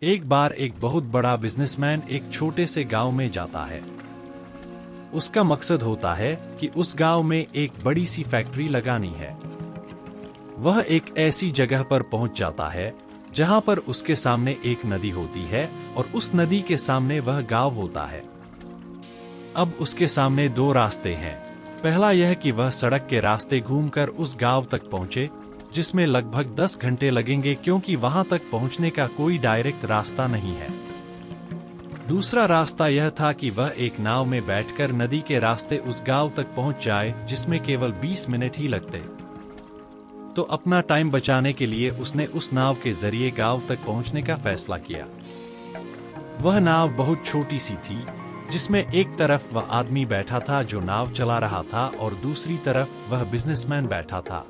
एक बार एक बहुत बड़ा बिजनेसमैन एक छोटे से गांव में जाता है। उसका मकसद होता है कि उस गांव में एक बड़ी सी फैक्ट्री लगानी है। वह एक ऐसी जगह पर पहुंच जाता है जहां पर उसके सामने एक नदी होती है और उस नदी के सामने वह गांव होता है। अब उसके सामने दो रास्ते हैं। पहला यह कि वह सड़क के रास्ते घूमकर उस गांव तक पहुंचे, जिसमें लगभग 10 घंटे लगेंगे क्योंकि वहां तक पहुंचने का कोई डायरेक्ट रास्ता नहीं है। दूसरा रास्ता यह था कि वह एक नाव में बैठकर नदी के रास्ते उस गांव तक पहुंच जाए, जिसमें केवल 20 मिनट ही लगते। तो अपना टाइम बचाने के लिए उसने उस नाव के जरिए गांव तक पहुंचने का फैसला किया। वह नाव बहुत छोटी सी थी, जिसमें एक तरफ वह आदमी बैठा था जो नाव चला रहा था और दूसरी तरफ वह बिजनेसमैन बैठा था।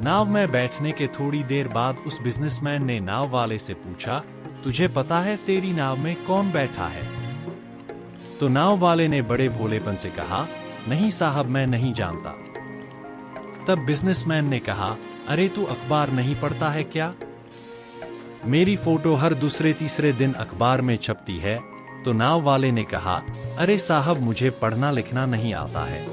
नाव में बैठने के थोड़ी देर बाद उस बिजनेसमैन ने नाव वाले से पूछा, तुझे पता है तेरी नाव में कौन बैठा है? तो नाव वाले ने बड़े भोलेपन से कहा, नहीं साहब, मैं नहीं जानता। तब बिजनेसमैन ने कहा, अरे तू अखबार नहीं पढ़ता है क्या? मेरी फोटो हर दूसरे तीसरे दिन अखबार में छपती है। तो नाव वाले ने कहा, अरे साहब, मुझे पढ़ना लिखना नहीं आता है।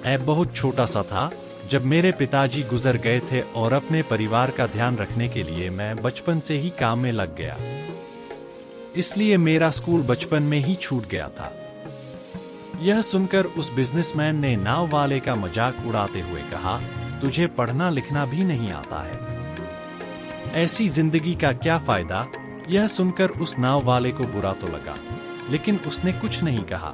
ऐप बहुत छोटा सा था। जब मेरे पिताजी गुजर गए थे और अपने परिवार का ध्यान रखने के लिए मैं बचपन से ही काम में लग गया, इसलिए मेरा स्कूल बचपन में ही छूट गया था। यह सुनकर उस बिजनेसमैन ने नाव वाले का मजाक उड़ाते हुए कहा, तुझे पढ़ना लिखना भी नहीं आता है, ऐसी जिंदगी का क्या फायदा? यह सुनकर उस नाव वाले को बुरा तो लगा, लेकिन उसने कुछ नहीं कहा।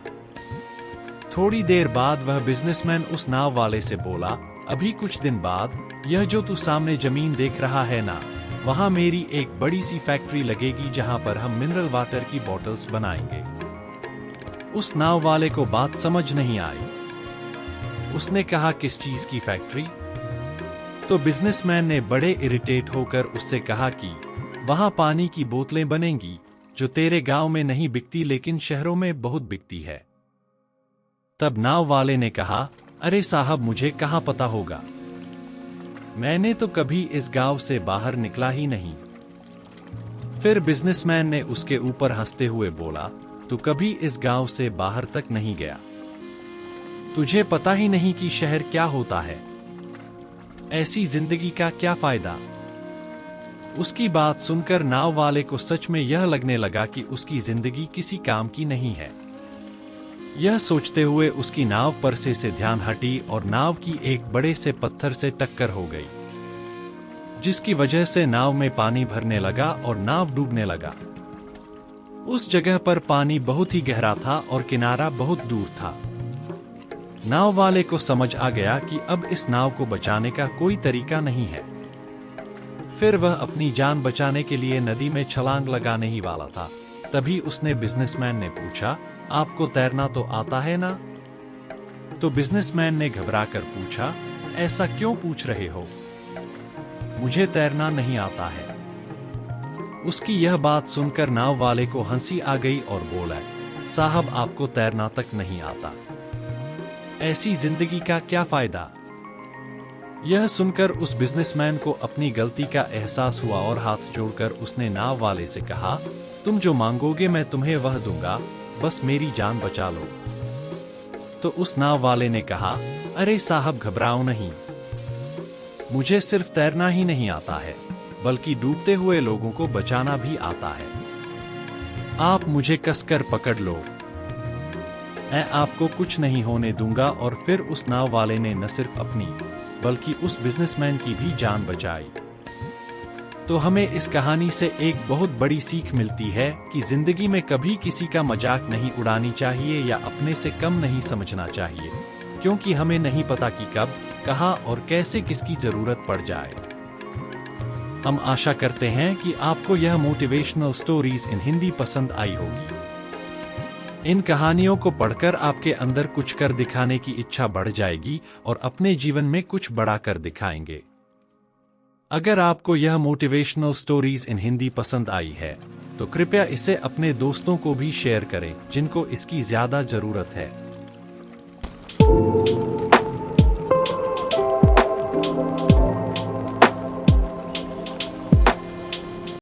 थोड़ी देर बाद वह बिजनेसमैन उस नाव वाले से बोला, अभी कुछ दिन बाद यह जो तू सामने जमीन देख रहा है ना, वहां मेरी एक बड़ी सी फैक्ट्री लगेगी जहां पर हम मिनरल वाटर की बॉटल्स बनाएंगे। उस नाव वाले को बात समझ नहीं आई। उसने कहा, किस चीज की फैक्ट्री? तो बिजनेसमैन ने बड़े इरिटेट होकर उससे कहा कि वहां पानी की बोतलें बनेंगी जो तेरे गांव में नहीं बिकती लेकिन शहरों में बहुत बिकती है। तब नाव वाले ने कहा, अरे साहब, मुझे कहां पता होगा, मैंने तो कभी इस गांव से बाहर निकला ही नहीं। फिर बिजनेसमैन ने उसके ऊपर हंसते हुए बोला, तू कभी इस गांव से बाहर तक नहीं गया, तुझे पता ही नहीं कि शहर क्या होता है, ऐसी जिंदगी का क्या फायदा? उसकी बात सुनकर नाव वाले को सच में यह लगने लगा कि उसकी जिंदगी किसी काम की नहीं है। यह सोचते हुए उसकी नाव परसे से ध्यान हटी और नाव की एक बड़े से पत्थर से टक्कर हो गई, जिसकी वजह से नाव में पानी भरने लगा और नाव डूबने लगा। उस जगह पर पानी बहुत ही गहरा था और किनारा बहुत दूर था। नाव वाले को समझ आ गया कि अब इस नाव को बचाने का कोई तरीका नहीं है। फिर वह अपनी जान बचाने के लिए नदी में छलांग लगाने ही वाला था। तभी उसने बिजनेसमैन ने पूछा, आपको तैरना तो आता है ना? तो बिजनेसमैन ने घबराकर पूछा, ऐसा क्यों पूछ रहे हो? मुझे तैरना नहीं आता है। उसकी यह बात सुनकर नाव वाले को हंसी आ गई और बोला, साहब, आपको तैरना तक नहीं आता, ऐसी जिंदगी का क्या फायदा? यह सुनकर उस बिजनेसमैन को अपनी गलती का एहसास हुआ और हाथ जोड़कर उसने नाव वाले से कहा, तुम जो मांगोगे मैं तुम्हें वह दूंगा, बस मेरी जान बचा लो। तो उस नाव वाले ने कहा, अरे साहब, घबराओ नहीं, मुझे सिर्फ तैरना ही नहीं आता है बल्कि डूबते हुए लोगों को बचाना भी आता है। आप मुझे कसकर पकड़ लो, मैं आपको कुछ नहीं होने दूंगा। और फिर उस नाव वाले ने न सिर्फ अपनी बल्कि उस बिजनेसमैन की भी जान बचाई। तो हमें इस कहानी से एक बहुत बड़ी सीख मिलती है कि जिंदगी में कभी किसी का मजाक नहीं उड़ानी चाहिए या अपने से कम नहीं समझना चाहिए, क्योंकि हमें नहीं पता कि कब, कहां और कैसे किसकी जरूरत पड़ जाए। हम आशा करते हैं कि आपको यह मोटिवेशनल स्टोरीज इन हिंदी पसंद आई होगी। इन कहानियों को पढ़कर आपके अंदर कुछ कर दिखाने की इच्छा बढ़ जाएगी और अपने जीवन में कुछ बड़ा कर दिखाएंगे। अगर आपको यह मोटिवेशनल स्टोरीज इन हिंदी पसंद आई है, तो कृपया इसे अपने दोस्तों को भी शेयर करें जिनको इसकी ज्यादा जरूरत है।